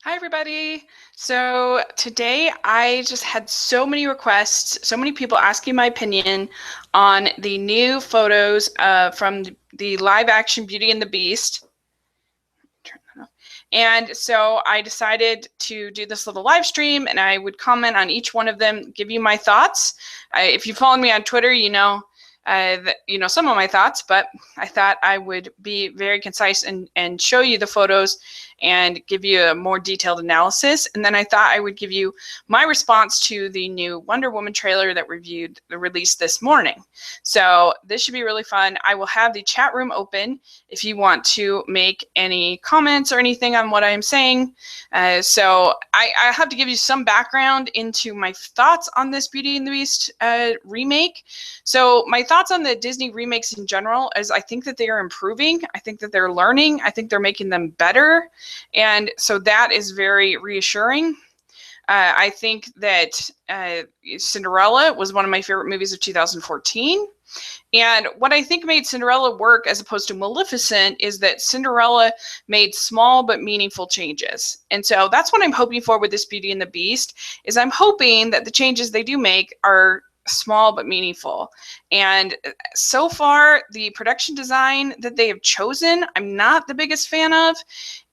Hi, everybody. So today I just had so many requests, so many people asking my opinion on the new photos from the live action Beauty and the Beast. Turn that off. And so I decided to do this little live stream and I would comment on each one of them, give you my thoughts. If you follow me on Twitter, you know some of my thoughts, but I thought I would be very concise and show you the photos and give you a more detailed analysis. And then I thought I would give you my response to the new Wonder Woman trailer that released this morning. So this should be really fun. I will have the chat room open if you want to make any comments or anything on what I'm saying. So I have to give you some background into my thoughts on this Beauty and the Beast remake. So my thoughts on the Disney remakes in general is I think that they are improving. I think that they're learning. I think they're making them better. And so that is very reassuring. I think that Cinderella was one of my favorite movies of 2014. And what I think made Cinderella work as opposed to Maleficent is that Cinderella made small but meaningful changes. And so that's what I'm hoping for with this Beauty and the Beast is I'm hoping that the changes they do make are small but meaningful. And so far, the production design that they have chosen, I'm not the biggest fan of.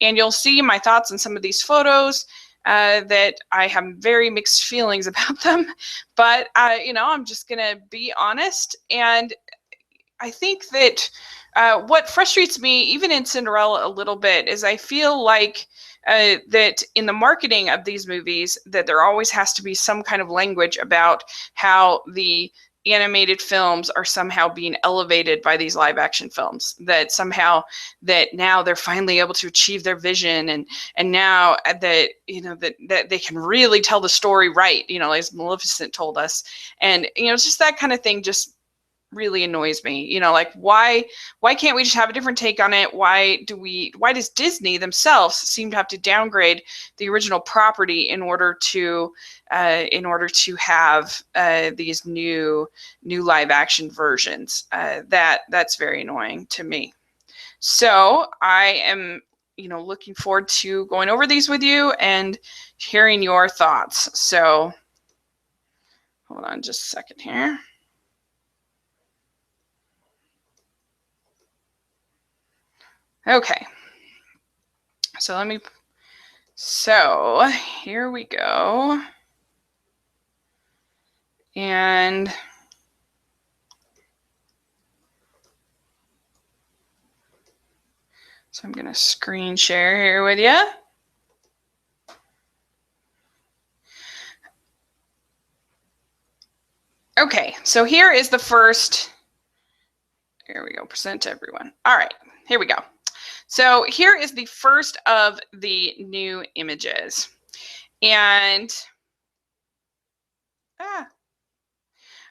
And you'll see my thoughts on some of these photos. That I have very mixed feelings about them, but I'm just gonna be honest. And I think that what frustrates me, even in Cinderella a little bit, is I feel like that in the marketing of these movies, that there always has to be some kind of language about how the animated films are somehow being elevated by these live action films, that somehow that now they're finally able to achieve their vision, and now that that they can really tell the story right, as Maleficent told us. And it's just that kind of thing just really annoys me. Like, why can't we just have a different take on it? Why does Disney themselves seem to have to downgrade the original property in order to have these new live action versions? That's very annoying to me. So I am looking forward to going over these with you and hearing your thoughts. So hold on just a second here. Okay, so here we go. And so I'm going to screen share here with you. Okay, so here is the first. Here we go, present to everyone. All right, here we go. So here is the first of the new images. And,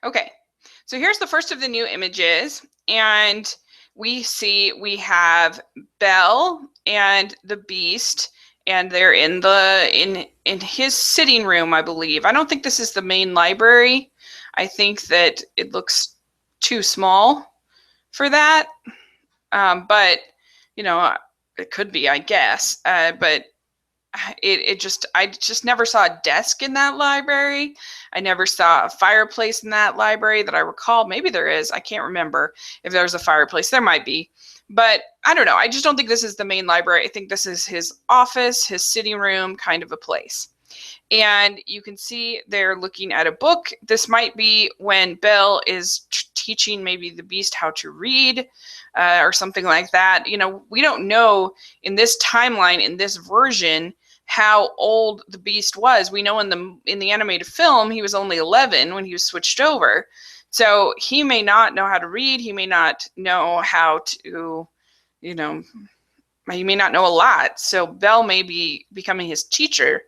okay, so here's the first of the new images. And we have Belle and the Beast, and they're in his sitting room, I believe. I don't think this is the main library. I think that it looks too small for that. But it could be, I guess. But I just never saw a desk in that library. I never saw a fireplace in that library that I recall. Maybe there is. I can't remember if there's a fireplace. There might be. But I don't know. I just don't think this is the main library. I think this is his office, his sitting room, kind of a place. And you can see they're looking at a book. This might be when Belle is teaching maybe the Beast how to read or something like that. We don't know in this timeline, in this version, how old the Beast was. We know in the animated film he was only 11 when he was switched over. So he may not know how to read. He may not know how to, he may not know a lot. So Belle may be becoming his teacher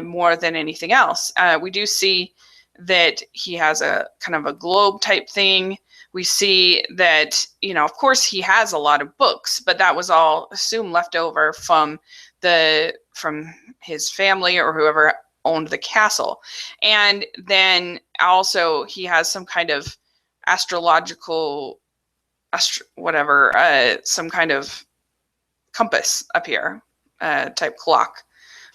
more than anything else. We do see that he has a kind of a globe type thing. We see that, of course he has a lot of books, but that was all assumed left over from his family or whoever owned the castle. And then also he has some kind of astrological, some kind of compass up here, type clock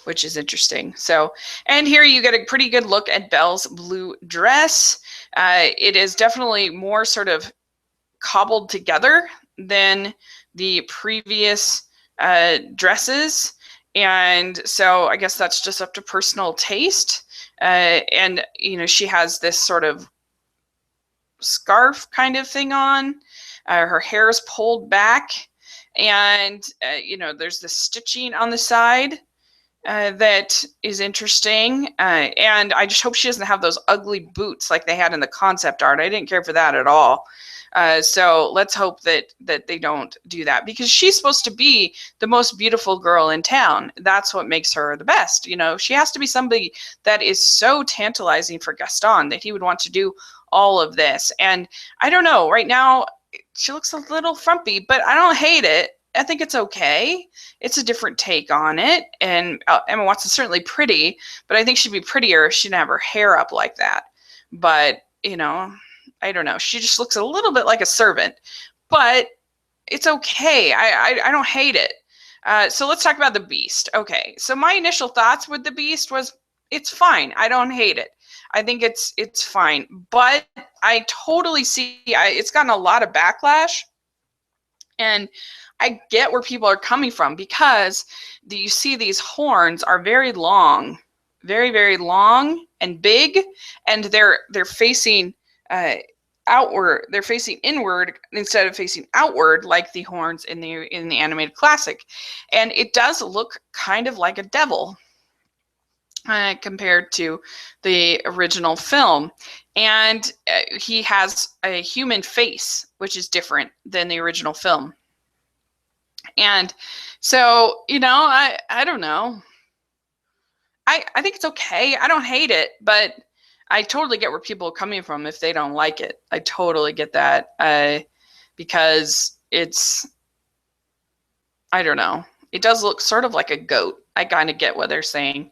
which is interesting. So, and here you get a pretty good look at Belle's blue dress. It is definitely more sort of cobbled together than the previous dresses. And so I guess that's just up to personal taste. And, you know, she has this sort of scarf kind of thing on. Her hair is pulled back. And, you know, there's the stitching on the side that is interesting. And I just hope she doesn't have those ugly boots like they had in the concept art. I didn't care for that at all. So let's hope that they don't do that, because she's supposed to be the most beautiful girl in town. That's what makes her the best. You know, she has to be somebody that is so tantalizing for Gaston that he would want to do all of this. And I don't know, right now she looks a little frumpy, but I don't hate it. I think it's okay. It's a different take on it. And Emma Watson's certainly pretty, but I think she'd be prettier if she didn't have her hair up like that. But, you know, I don't know. She just looks a little bit like a servant, but it's okay. I don't hate it. So let's talk about the Beast. Okay. So my initial thoughts with the Beast was it's fine. I don't hate it. I think it's fine, but I totally see it's gotten a lot of backlash, and I get where people are coming from, because you see these horns are very long, very, very long and big, and they're facing outward. They're facing inward instead of facing outward like the horns in the animated classic, and it does look kind of like a devil compared to the original film. And he has a human face, which is different than the original film. And so, you know, I don't know. I think it's okay. I don't hate it, but I totally get where people are coming from if they don't like it. I totally get that, because it's, I don't know. It does look sort of like a goat. I kind of get what they're saying,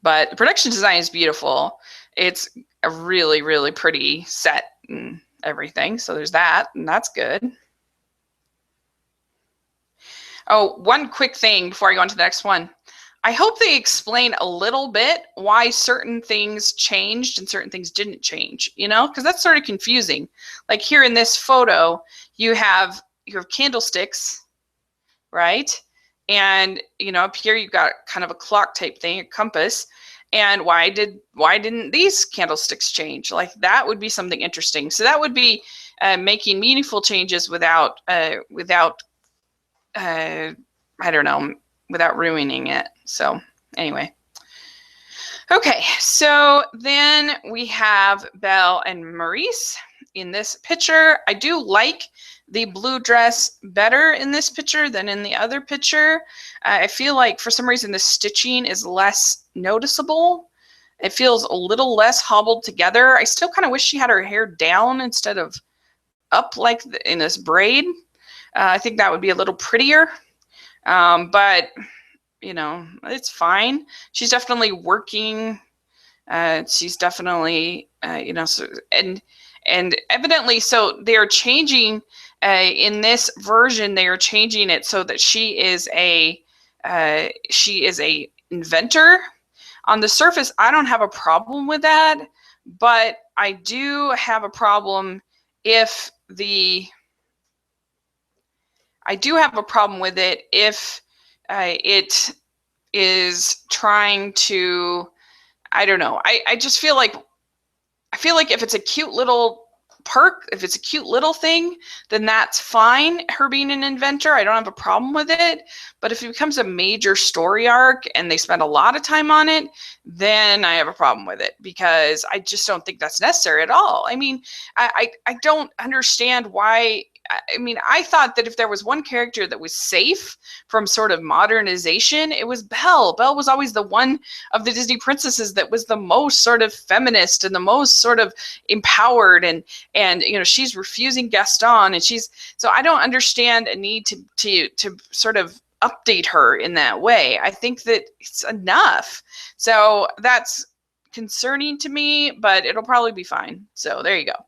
but the production design is beautiful. It's a really, really pretty set and everything. So there's that, and that's good. Oh, one quick thing before I go on to the next one. I hope they explain a little bit why certain things changed and certain things didn't change, you know, because that's sort of confusing. Like here in this photo, you have candlesticks, right? And, you know, up here you've got kind of a clock type thing, a compass. And why didn't these candlesticks change? Like that would be something interesting. So that would be making meaningful changes without I don't know, without ruining it. So anyway. Okay, so then we have Belle and Maurice in this picture. I do like the blue dress better in this picture than in the other picture. I feel like for some reason the stitching is less noticeable. It feels a little less hobbled together. I still kind of wish she had her hair down instead of up like in this braid. I think that would be a little prettier, but you know, it's fine. She's definitely working. She's definitely, you know, so, and evidently, so they are changing in this version. They are changing it so that she is a inventor. On the surface, I don't have a problem with that, but I do have a problem if I do have a problem with it if it is trying to, I don't know. I just feel like if it's a cute little perk, if it's a cute little thing, then that's fine. Her being an inventor, I don't have a problem with it. But if it becomes a major story arc and they spend a lot of time on it, then I have a problem with it, because I just don't think that's necessary at all. I mean, I don't understand why. I mean, I thought that if there was one character that was safe from sort of modernization, it was Belle. Belle was always the one of the Disney princesses that was the most sort of feminist and the most sort of empowered, and you know, she's refusing Gaston, and so I don't understand a need to sort of update her in that way. I think that it's enough. So that's concerning to me, but it'll probably be fine. So there you go.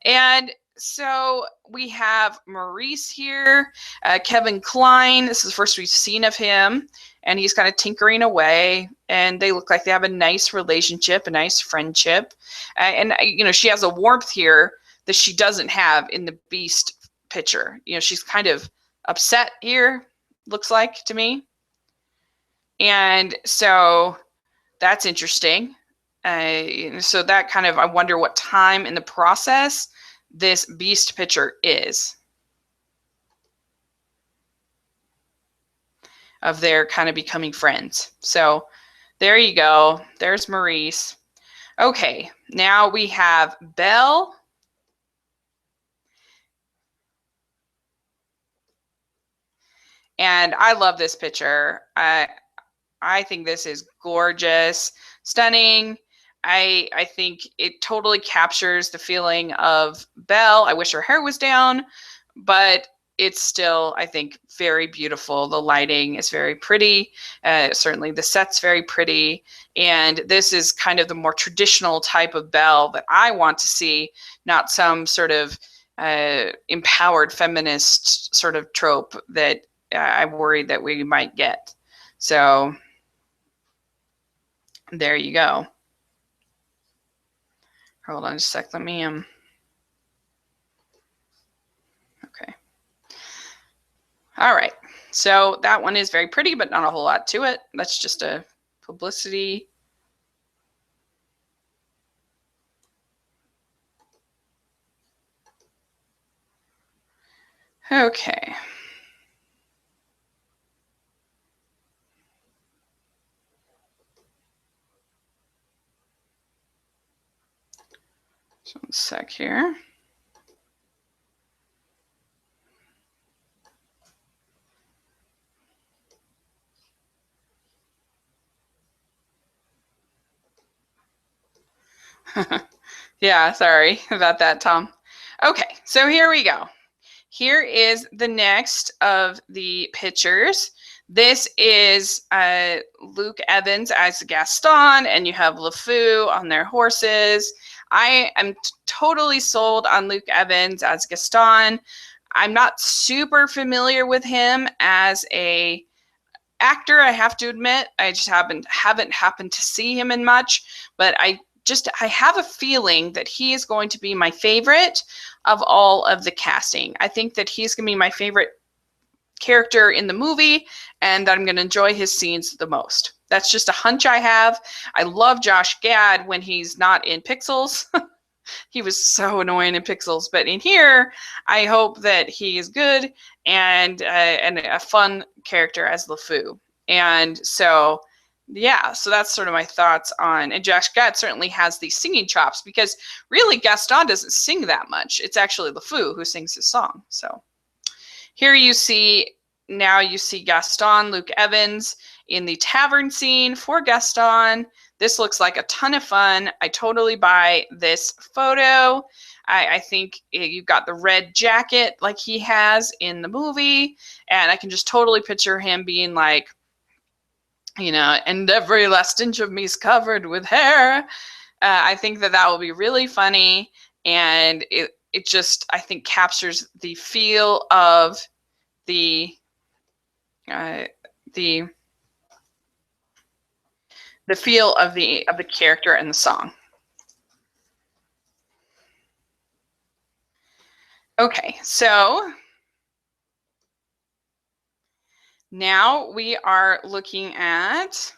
And so we have Maurice here, Kevin Kline. This is the first we've seen of him, and he's kind of tinkering away, and they look like they have a nice relationship, a nice friendship. And she has a warmth here that she doesn't have in the Beast picture. She's kind of upset here, looks like to me. And so that's interesting. So that kind of, I wonder what time in the process this Beast picture is of their kind of becoming friends. So there you go. There's Maurice. Okay, now we have Belle. And I love this picture. I think this is gorgeous, stunning. I think it totally captures the feeling of Belle. I wish her hair was down, but it's still, I think, very beautiful. The lighting is very pretty. Certainly the set's very pretty. And this is kind of the more traditional type of Belle that I want to see, not some sort of empowered feminist sort of trope that I worried that we might get. So there you go. Hold on just a sec. Let me okay. All right. So that one is very pretty, but not a whole lot to it. That's just a publicity. Okay. So 1 sec here. Yeah, sorry about that, Tom. Okay, so here we go. Here is the next of the pictures. This is Luke Evans as Gaston, and you have LeFou on their horses. I am totally sold on Luke Evans as Gaston. I'm not super familiar with him as a actor, I have to admit. I just haven't happened to see him in much, but I have a feeling that he is going to be my favorite of all of the casting. I think that he's going to be my favorite character in the movie, and that I'm going to enjoy his scenes the most. That's just a hunch I have. I love Josh Gad when he's not in Pixels. He was so annoying in Pixels, but in here, I hope that he is good and a fun character as LeFou. And so, yeah, so that's sort of my thoughts on, and Josh Gad certainly has these singing chops, because really Gaston doesn't sing that much. It's actually LeFou who sings his song. So here you see Gaston, Luke Evans in the tavern scene for Gaston. This looks like a ton of fun. I totally buy this photo. I think you've got the red jacket like he has in the movie, and I can just totally picture him being like, and every last inch of me is covered with hair. I think that will be really funny, and it just, I think, captures the feel of the feel of the character and the song. Okay, so now we are looking at,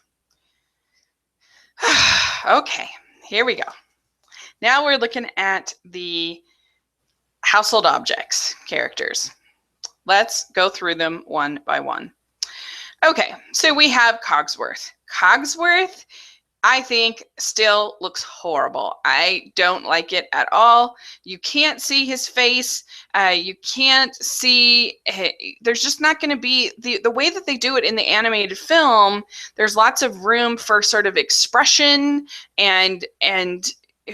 okay, here we go. Now we're looking at the household objects characters. Let's go through them one by one. Okay, so we have Cogsworth. Cogsworth, I think, still looks horrible. I don't like it at all. You can't see his face. You can't see, there's just not going to be, the way that they do it in the animated film, there's lots of room for sort of expression and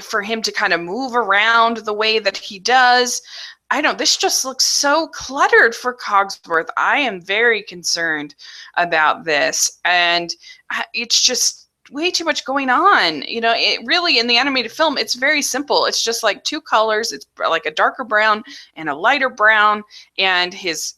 for him to kind of move around the way that he does. This just looks so cluttered for Cogsworth. I am very concerned about this. And it's just, way too much going on. You know, it really, in the animated film, it's very simple. It's just like two colors. It's like a darker brown and a lighter brown, and he's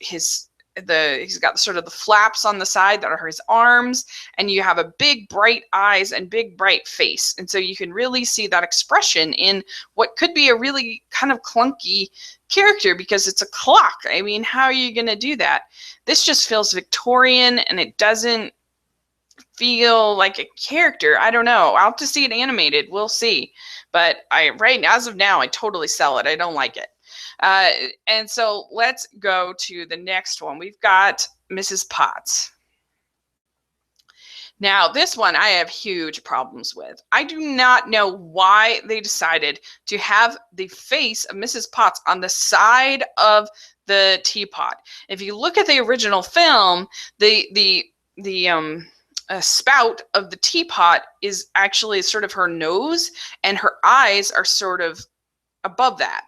got sort of the flaps on the side that are his arms, and you have a big bright eyes and big bright face. And so you can really see that expression in what could be a really kind of clunky character because it's a clock. I mean, how are you going to do that? This just feels Victorian, and it doesn't feel like a character. I don't know. I'll have to see it animated. We'll see. But as of now, I totally sell it. I don't like it. And so let's go to the next one. We've got Mrs. Potts. Now, this one I have huge problems with. I do not know why they decided to have the face of Mrs. Potts on the side of the teapot. If you look at the original film, the spout of the teapot is actually sort of her nose, and her eyes are sort of above that.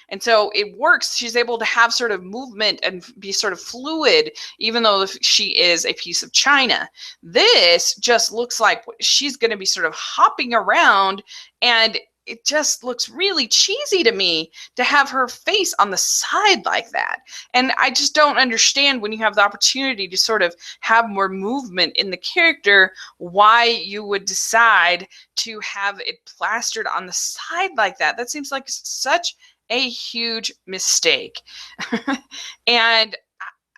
And so it works. She's able to have sort of movement and be sort of fluid, even though she is a piece of china. This just looks like she's going to be sort of hopping around, and it just looks really cheesy to me to have her face on the side like that. And I just don't understand, when you have the opportunity to sort of have more movement in the character, why you would decide to have it plastered on the side like that. That seems like such a huge mistake. And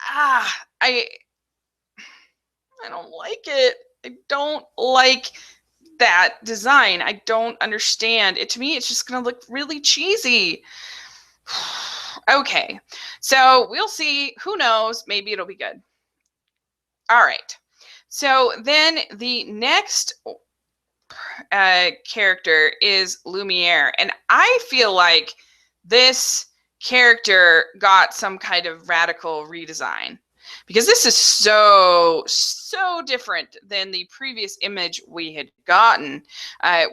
I don't like it. I don't like that design. I don't understand it. To me, it's just going to look really cheesy. Okay, so we'll see. Who knows? Maybe it'll be good. All right. So then the next character is Lumiere, and I feel like this character got some kind of radical redesign, because this is so different than the previous image we had gotten,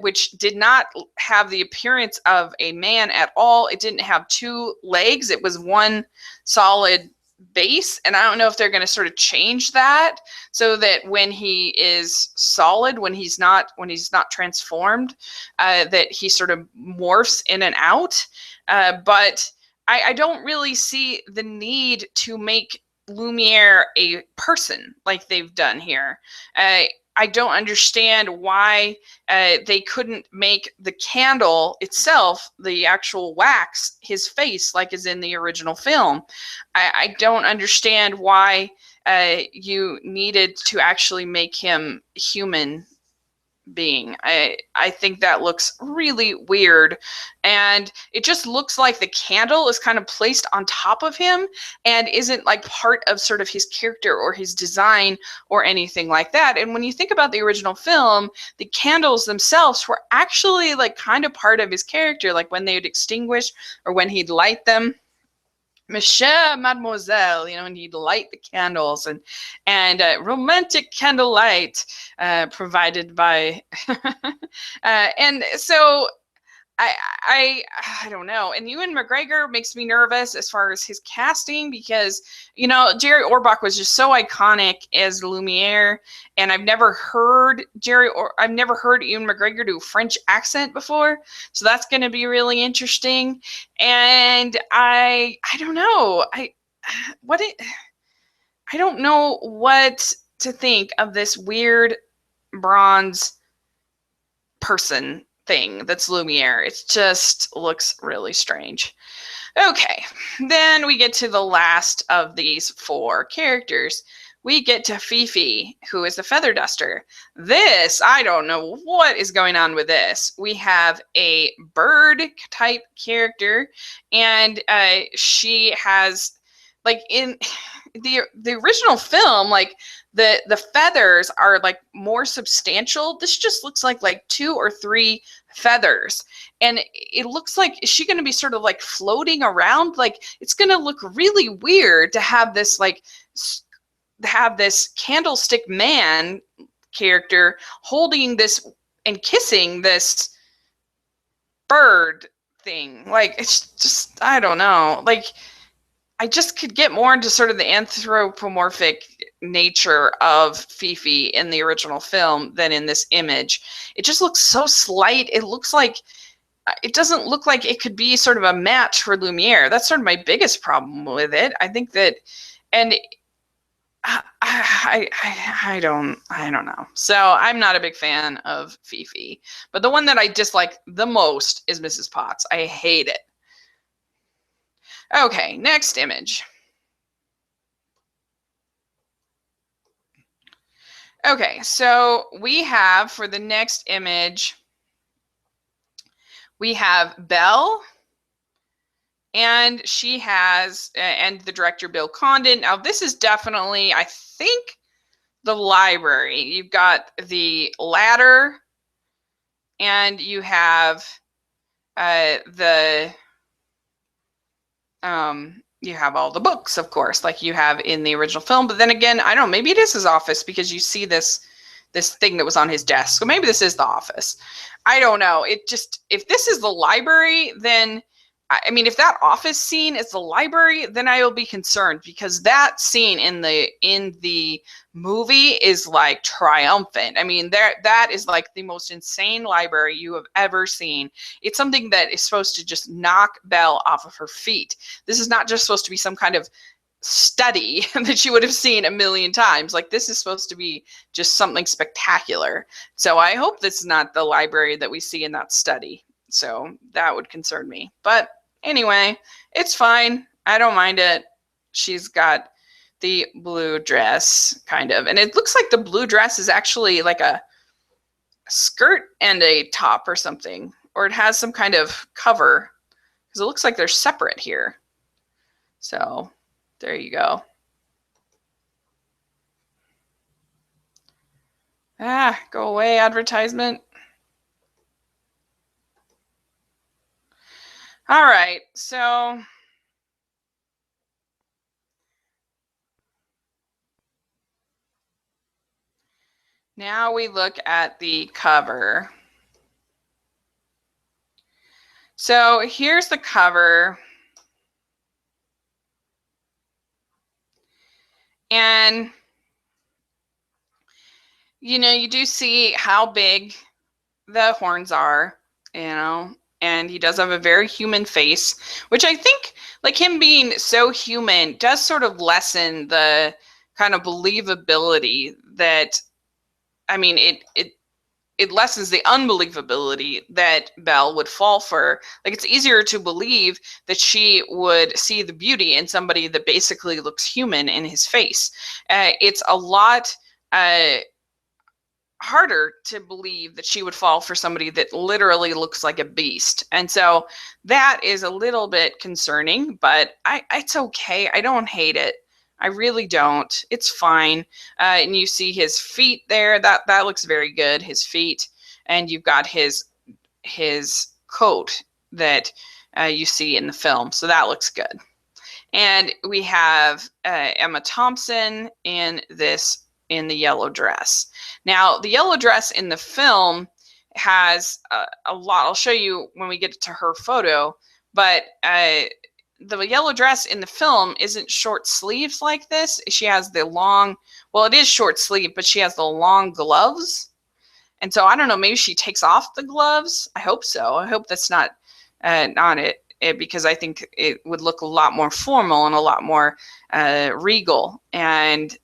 which did not have the appearance of a man at all. It didn't have two legs. It was one solid base, and I don't know if they're going to sort of change that so that when he is solid, when he's not transformed, that he sort of morphs in and out. But I don't really see the need to make Lumiere a person like they've done here. I don't understand why they couldn't make the candle itself, the actual wax, his face like is in the original film. I don't understand why you needed to actually make him human being. I think that looks really weird, and it just looks like the candle is kind of placed on top of him and isn't like part of sort of his character or his design or anything like that. And when you think about the original film, the candles themselves were actually like kind of part of his character, like when they would extinguish or when he'd light them. Monsieur, Mademoiselle, and he'd light the candles, and romantic candlelight provided by, and so I don't know. And Ewan McGregor makes me nervous as far as his casting, because Jerry Orbach was just so iconic as Lumiere, and I've never heard Ewan McGregor do a French accent before, so that's going to be really interesting. And I don't know. I don't know what to think of this weird bronze person thing that's Lumiere. It just looks really strange. Okay, then we get to the last of these four characters. We get to Fifi, who is the feather duster. This, I don't know what is going on with this. We have a bird type character, and she has, like, in the original film, like the feathers are like more substantial. This just looks like 2 or 3 feathers, and it looks like, is she going to be sort of like floating around? Like, it's going to look really weird to have this candlestick man character holding this and kissing this bird thing. Like, it's just, I don't know. Like, I just could get more into sort of the anthropomorphic nature of Fifi in the original film than in this image. It just looks so slight. It looks like it doesn't look like it could be sort of a match for Lumiere. That's sort of my biggest problem with it. I think that, and I don't know. So I'm not a big fan of Fifi, but the one that I dislike the most is Mrs. Potts. I hate it. Okay, next image. Okay, so we have for the next image, we have Belle, and she has, and the director Bill Condon. Now this is definitely, I think, the library. You've got the ladder, and you have you have all the books, of course, like you have in the original film. But then again, I don't know, maybe it is his office because you see this thing that was on his desk. So maybe this is the office. I don't know. It just, if this is the library, then I mean, if that office scene is the library, then I will be concerned, because that scene in the movie is like triumphant. I mean, that is like the most insane library you have ever seen. It's something that is supposed to just knock Belle off of her feet. This is not just supposed to be some kind of study that you would have seen a million times. Like, this is supposed to be just something spectacular. So I hope this is not the library that we see in that study. So that would concern me. But anyway, it's fine. I don't mind it. She's got the blue dress, kind of. And it looks like the blue dress is actually like a skirt and a top or something. Or it has some kind of cover, because it looks like they're separate here. So there you go. Go away, advertisement. All right, so now we look at the cover. So here's the cover. And, you know, you do see how big the horns are, you know, and he does have a very human face, which I think, like, him being so human does sort of lessen the kind of believability that, I mean, it lessens the unbelievability that Belle would fall for. Like, it's easier to believe that she would see the beauty in somebody that basically looks human in his face. It's a lot harder to believe that she would fall for somebody that literally looks like a beast. And so that is a little bit concerning, but it's okay. I don't hate it. I really don't. It's fine. And you see his feet there. That looks very good, his feet. And you've got his coat that you see in the film. So that looks good. And we have Emma Thompson in the yellow dress. Now, the yellow dress in the film has a lot. I'll show you when we get to her photo, but the yellow dress in the film isn't short sleeves like this. She has the long, well, it is short sleeve, but she has the long gloves. And so I don't know, maybe she takes off the gloves. I hope so. I hope that's not it, because I think it would look a lot more formal and a lot more regal. And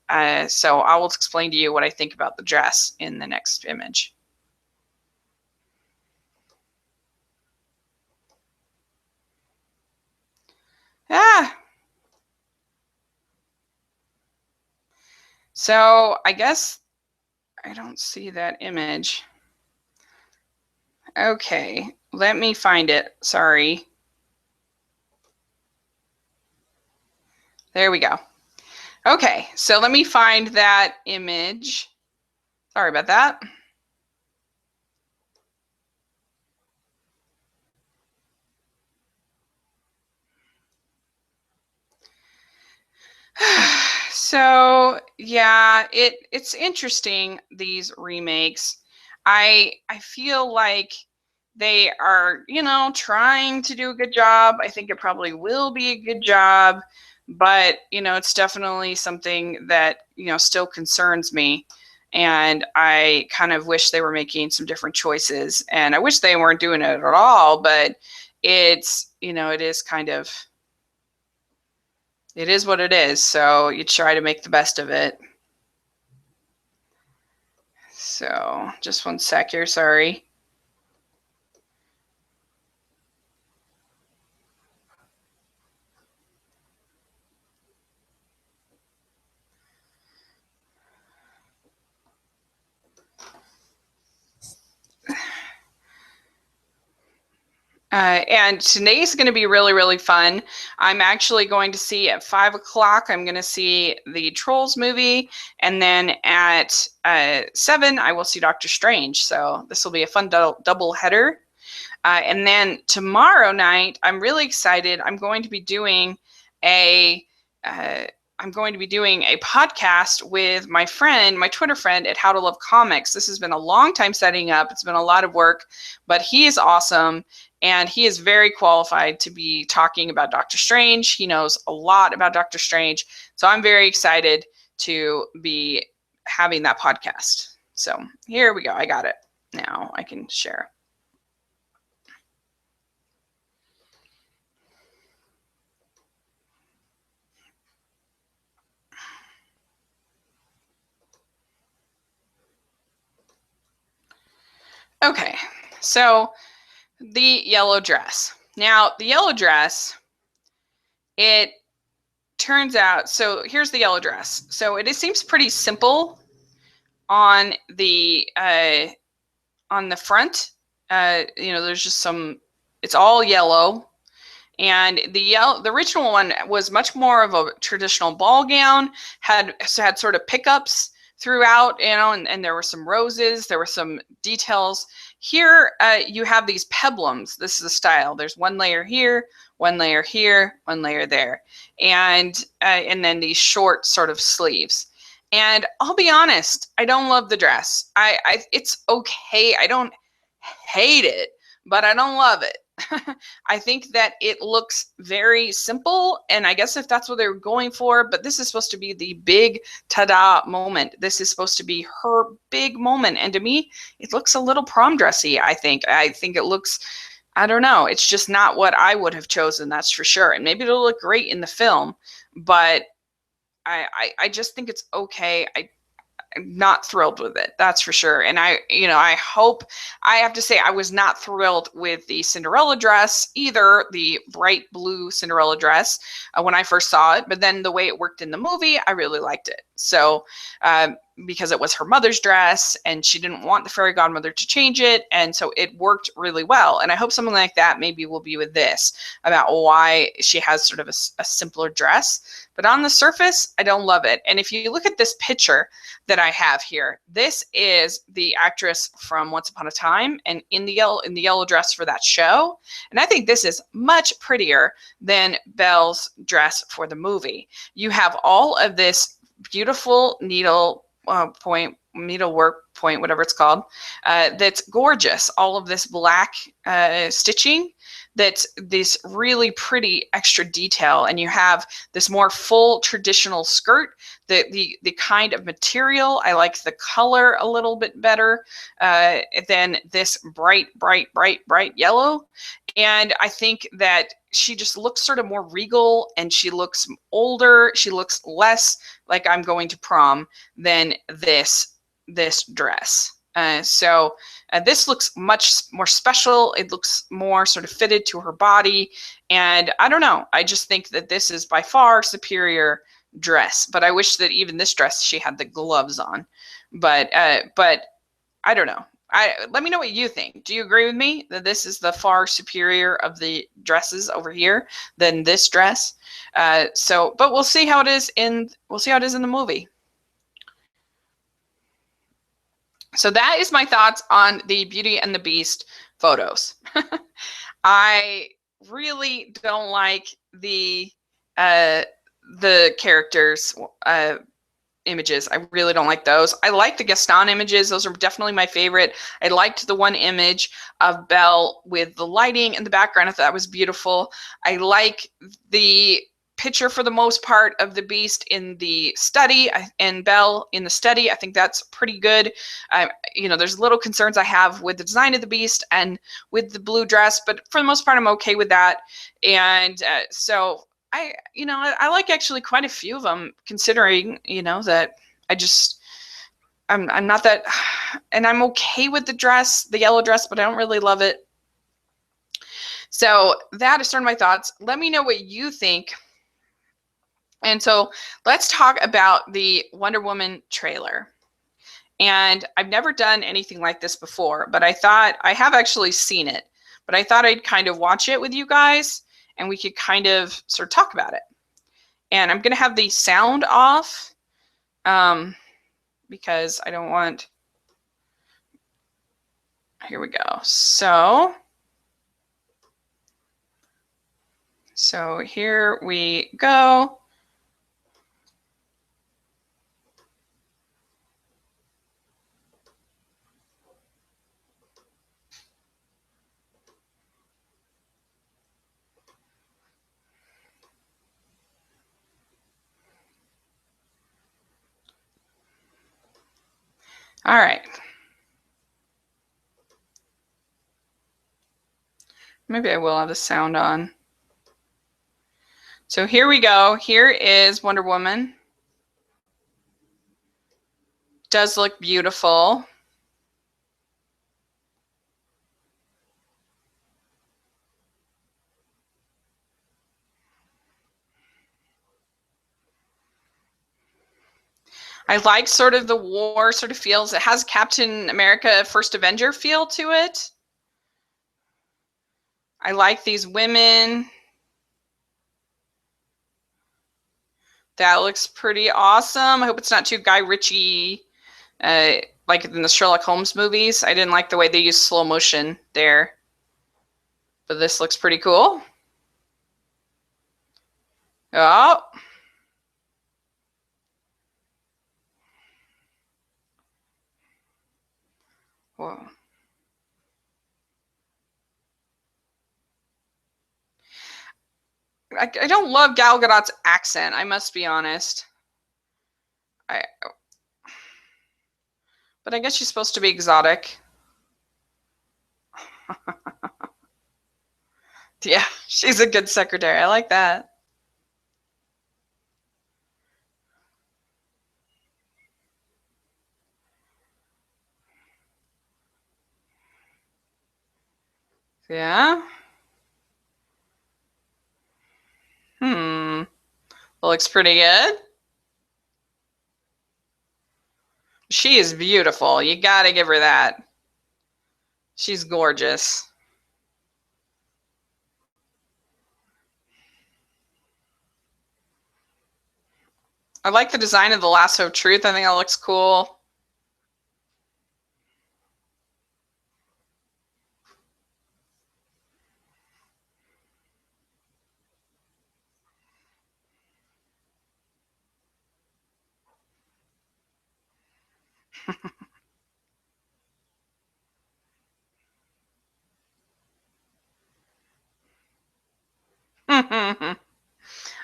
so I will explain to you what I think about the dress in the next image. So I guess I don't see that image. Okay, let me find it. Sorry. There we go. Okay, so let me find that image. Sorry about that. So yeah, it's interesting, these remakes. I feel like they are, you know, trying to do a good job. I think it probably will be a good job, but it's definitely something that still concerns me, and I kind of wish they were making some different choices, and I wish they weren't doing it at all, but it is kind of, it is what it is, so you try to make the best of it. So just one sec here, sorry. And today's going to be really, really fun. I'm actually going to see at 5 o'clock, I'm going to see the Trolls movie. And then at 7, I will see Doctor Strange. So this will be a fun double header. And then tomorrow night, I'm really excited. I'm going to be doing a podcast with my friend, my Twitter friend at How to Love Comics. This has been a long time setting up. It's been a lot of work, but he is awesome. And he is very qualified to be talking about Doctor Strange. He knows a lot about Doctor Strange. So I'm very excited to be having that podcast. So here we go. I got it. Now I can share. Okay, so the yellow dress. Now, the yellow dress, it turns out, so here's the yellow dress. So it seems pretty simple on the front. There's just some, it's all yellow. And the original one was much more of a traditional ball gown, had sort of pickups throughout, and there were some roses, there were some details. Here, you have these peplums. This is the style. There's one layer here, one layer here, one layer there, and then these short sort of sleeves. And I'll be honest, I don't love the dress. It's okay. I don't hate it, but I don't love it. I think that it looks very simple, and I guess if that's what they were going for, but this is supposed to be the big ta-da moment. This is supposed to be her big moment, and to me, it looks a little prom dressy, I think. I think it looks, I don't know, it's just not what I would have chosen, that's for sure. And maybe it'll look great in the film, but I just think it's okay. I'm not thrilled with it, that's for sure. And I have to say I was not thrilled with the Cinderella dress either, the bright blue Cinderella dress when I first saw it, but then the way it worked in the movie, I really liked it. So because it was her mother's dress and she didn't want the fairy godmother to change it, and so it worked really well. And I hope something like that maybe will be with this, about why she has sort of a simpler dress. But on the surface, I don't love it. And if you look at this picture that I have here, this is the actress from Once Upon a Time, and in the yellow dress for that show. And I think this is much prettier than Belle's dress for the movie. You have all of this beautiful needlework point, whatever it's called, that's gorgeous. All of this black stitching, that's this really pretty extra detail, and you have this more full traditional skirt. The kind of material, I like the color a little bit better than this bright yellow. And I think that she just looks sort of more regal, and she looks older. She looks less like I'm going to prom than this dress. So this looks much more special. It looks more sort of fitted to her body. And I don't know. I just think that this is by far superior dress. But I wish that even this dress, she had the gloves on. But I don't know. Let me know what you think. Do you agree with me that this is the far superior of the dresses over here than this dress? But we'll see how it is in the movie. So that is my thoughts on the Beauty and the Beast photos. I really don't like the characters images. I really don't like those. I like the Gaston images. Those are definitely my favorite. I liked the one image of Belle with the lighting in the background. I thought that was beautiful. I like the picture for the most part of the Beast in the study and Belle in the study. I think that's pretty good. There's little concerns I have with the design of the Beast and with the blue dress, but for the most part, I'm okay with that. And so I like actually quite a few of them, considering, that I'm not that, and I'm okay with the yellow dress, but I don't really love it. So that is sort of my thoughts. Let me know what you think. And so let's talk about the Wonder Woman trailer. And I've never done anything like this before, but I have actually seen it, but I thought I'd kind of watch it with you guys and we could kind of sort of talk about it. And I'm going to have the sound off because I don't want, here we go. So here we go. All right. Maybe I will have the sound on. So here we go. Here is Wonder Woman. Does look beautiful. I like sort of the war sort of feels. It has Captain America First Avenger feel to it. I like these women. That looks pretty awesome. I hope it's not too Guy Ritchie, like in the Sherlock Holmes movies. I didn't like the way they used slow motion there. But this looks pretty cool. Oh. Whoa. I don't love Gal Gadot's accent, I must be honest. But I guess she's supposed to be exotic. Yeah, she's a good secretary. I like that. Yeah. That looks pretty good. She is beautiful. You gotta give her that. She's gorgeous. I like the design of the lasso of truth. I think that looks cool.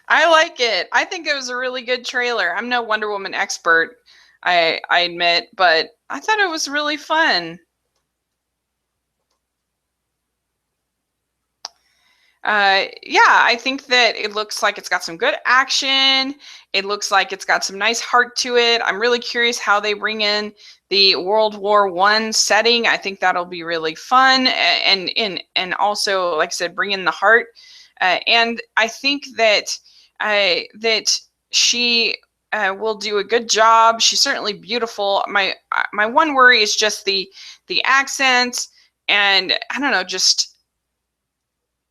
I like it. I think it was a really good trailer. I'm no Wonder Woman expert, I admit, but I thought it was really fun. Yeah, I think that it looks like it's got some good action. It looks like it's got some nice heart to it. I'm really curious how they bring in the World War I setting. I think that'll be really fun, and also, like I said, bring in the heart. And I think that that she will do a good job. She's certainly beautiful. My one worry is just the accents, and I don't know, just.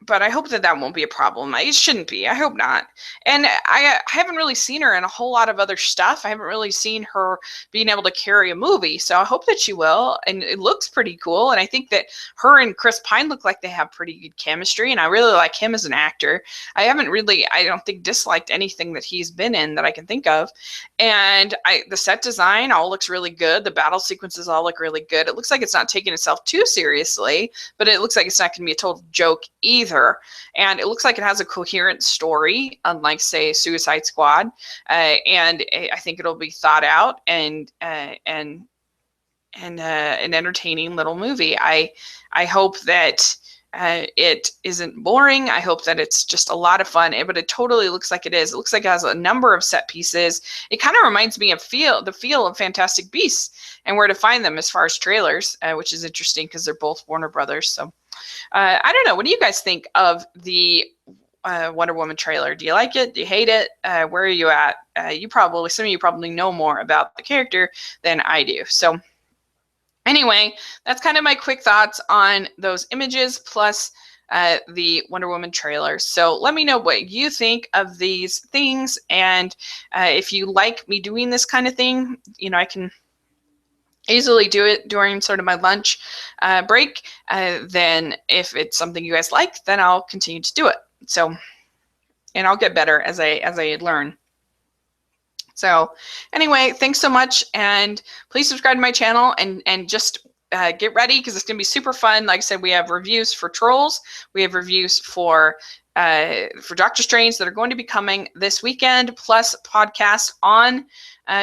But I hope that won't be a problem. It shouldn't be. I hope not. And I haven't really seen her in a whole lot of other stuff. I haven't really seen her being able to carry a movie. So I hope that she will. And it looks pretty cool. And I think that her and Chris Pine look like they have pretty good chemistry. And I really like him as an actor. I don't think, disliked anything that he's been in that I can think of. And the set design all looks really good. The battle sequences all look really good. It looks like it's not taking itself too seriously, but it looks like it's not going to be a total joke either. either. And it looks like it has a coherent story, unlike, say, Suicide Squad. And I think it'll be thought out and an entertaining little movie. I hope that it isn't boring. I hope that it's just a lot of fun, but it totally looks like it is. It looks like it has a number of set pieces. It kind of reminds me of the feel of Fantastic Beasts and Where to Find Them as far as trailers, which is interesting because they're both Warner Brothers. So I don't know. What do you guys think of the Wonder Woman trailer? Do you like it? Do you hate it? Where are you at? Some of you probably know more about the character than I do. So anyway, that's kind of my quick thoughts on those images plus the Wonder Woman trailer. So let me know what you think of these things, and if you like me doing this kind of thing, I can easily do it during sort of my lunch break. Then if it's something you guys like, then I'll continue to do it. So, and I'll get better as I learn. So anyway, thanks so much, and please subscribe to my channel and just get ready because it's going to be super fun. Like I said, we have reviews for Trolls. We have reviews for Doctor Strange that are going to be coming this weekend, plus podcasts on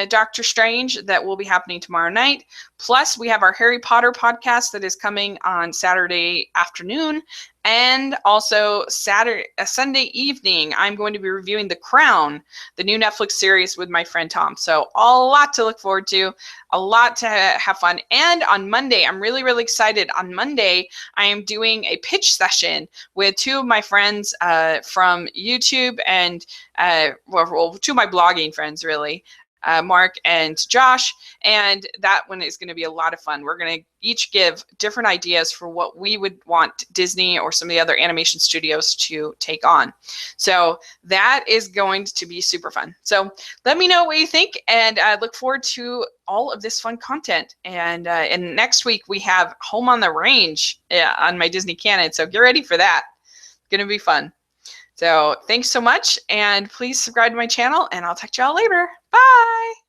Doctor Strange that will be happening tomorrow night. Plus, we have our Harry Potter podcast that is coming on Saturday afternoon. And also Sunday evening, I'm going to be reviewing The Crown, the new Netflix series with my friend Tom. So a lot to look forward to, a lot to have fun. And on Monday, I'm really, really excited. On Monday, I am doing a pitch session with two of my friends from YouTube and, well, two of my blogging friends, really. Mark and Josh, and that one is going to be a lot of fun. We're going to each give different ideas for what we would want Disney or some of the other animation studios to take on. So that is going to be super fun. So let me know what you think, and I look forward to all of this fun content. And next week we have Home on the Range on my Disney Canon, so get ready for that. It's going to be fun. So thanks so much, and please subscribe to my channel, and I'll talk to y'all later. Bye!